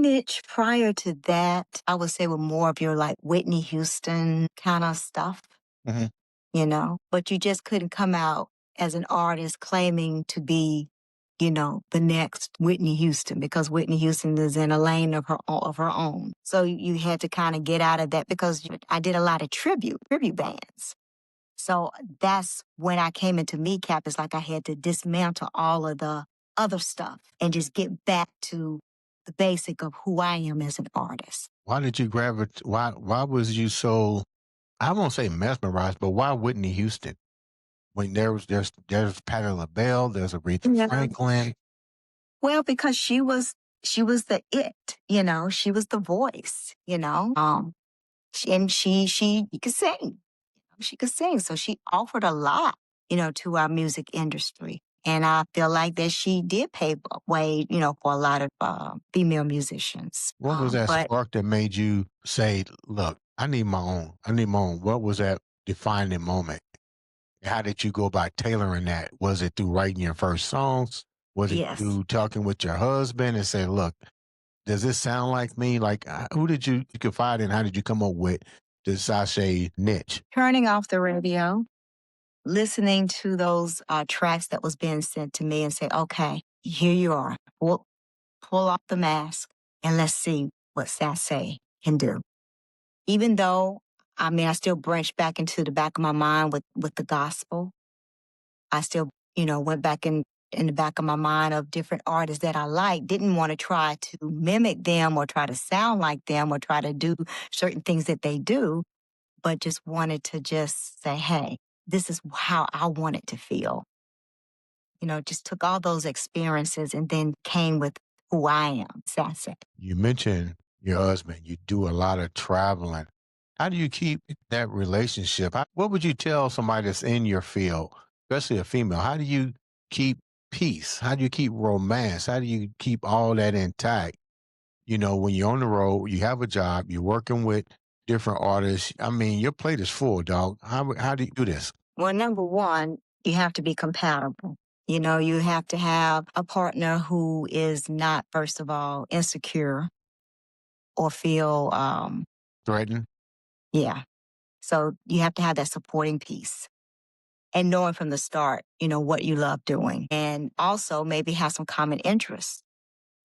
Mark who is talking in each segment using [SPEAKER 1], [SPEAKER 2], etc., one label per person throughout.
[SPEAKER 1] niche prior to that, I would say with more of your like Whitney Houston kind of stuff,
[SPEAKER 2] Mhm.
[SPEAKER 1] but you just couldn't come out as an artist claiming to be, the next Whitney Houston because Whitney Houston is in a lane of her own. So you had to kind of get out of that because I did a lot of tribute bands. So that's when I came into MECAP. It's like I had to dismantle all of the other stuff and just get back to the basic of who I am as an artist.
[SPEAKER 2] Why did you gravitate? Why was you so? I won't say mesmerized, but why Whitney Houston? When there's Patti LaBelle, there's Aretha
[SPEAKER 1] Yeah.
[SPEAKER 2] Franklin.
[SPEAKER 1] Well, because she was the it, she was the voice. And she could sing. She could sing. So she offered a lot, to our music industry. And I feel like that she did pave a way, for a lot of female musicians.
[SPEAKER 2] What was that
[SPEAKER 1] But
[SPEAKER 2] spark that made you say, "Look, I need my own. I need my own"? What was that defining moment? How did you go about tailoring that? Was it through writing your first songs? Was it
[SPEAKER 1] yes,
[SPEAKER 2] through talking with your husband and saying, "Look, does this sound like me?" Like, who did you confide in? How did you come up with the Sase niche?
[SPEAKER 1] turning off the radio, listening to those tracks that was being sent to me and say, okay, here you are. Pull off the mask and let's see what Sase can do. Even though, I still branched back into the back of my mind with the gospel. I still, went back in the back of my mind of different artists that I liked, didn't want to try to mimic them or try to sound like them or try to do certain things that they do, but just wanted to just say, hey, this is how I want it to feel. Just took all those experiences and then came with who I am, Sase.
[SPEAKER 2] You mentioned your husband. You do a lot of traveling. How do you keep that relationship? What would you tell somebody that's in your field, especially a female? How do you keep peace? How do you keep romance? How do you keep all that intact? When you're on the road, you have a job, you're working with different artists. I mean, your plate is full, dog. How do you do this?
[SPEAKER 1] Well, number one, you have to be compatible. You have to have a partner who is not, first of all, insecure or feel,
[SPEAKER 2] Threaten?
[SPEAKER 1] yeah. So you have to have that supporting piece and knowing from the start, what you love doing. And also maybe have some common interests,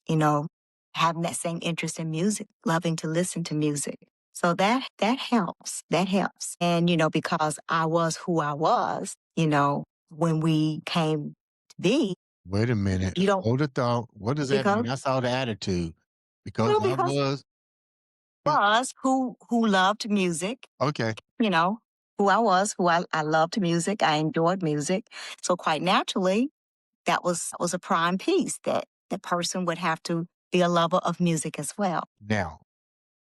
[SPEAKER 1] you know, having that same interest in music, loving to listen to music. So that helps. That helps. And, because I was who I was, when we came to be,
[SPEAKER 2] Wait a minute.
[SPEAKER 1] you don't
[SPEAKER 2] Hold the thought. What does that mean?
[SPEAKER 1] because
[SPEAKER 2] That's all the attitude. Because
[SPEAKER 1] well,
[SPEAKER 2] I
[SPEAKER 1] because
[SPEAKER 2] was
[SPEAKER 1] was who loved music,
[SPEAKER 2] okay.
[SPEAKER 1] you know, who I was, who I loved music, I enjoyed music. So quite naturally, that was a prime piece that the person would have to be a lover of music as well.
[SPEAKER 2] Now,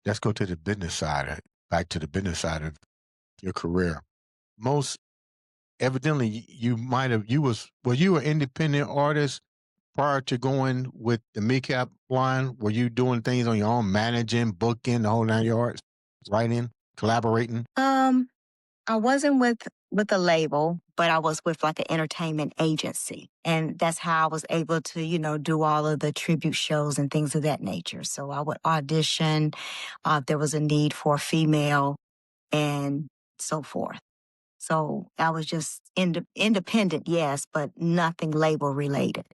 [SPEAKER 2] let's go to the business side. Back to the business side of your career. Most evidently, you might have. Were you an independent artist prior to going with the MECAP line? Were you doing things on your own, managing, booking, the whole 9 yards, writing, collaborating?
[SPEAKER 1] I wasn't with a label, but I was with like an entertainment agency. And that's how I was able to, do all of the tribute shows and things of that nature. So I would audition, if there was a need for a female and so forth. So I was just independent, yes, but nothing label related.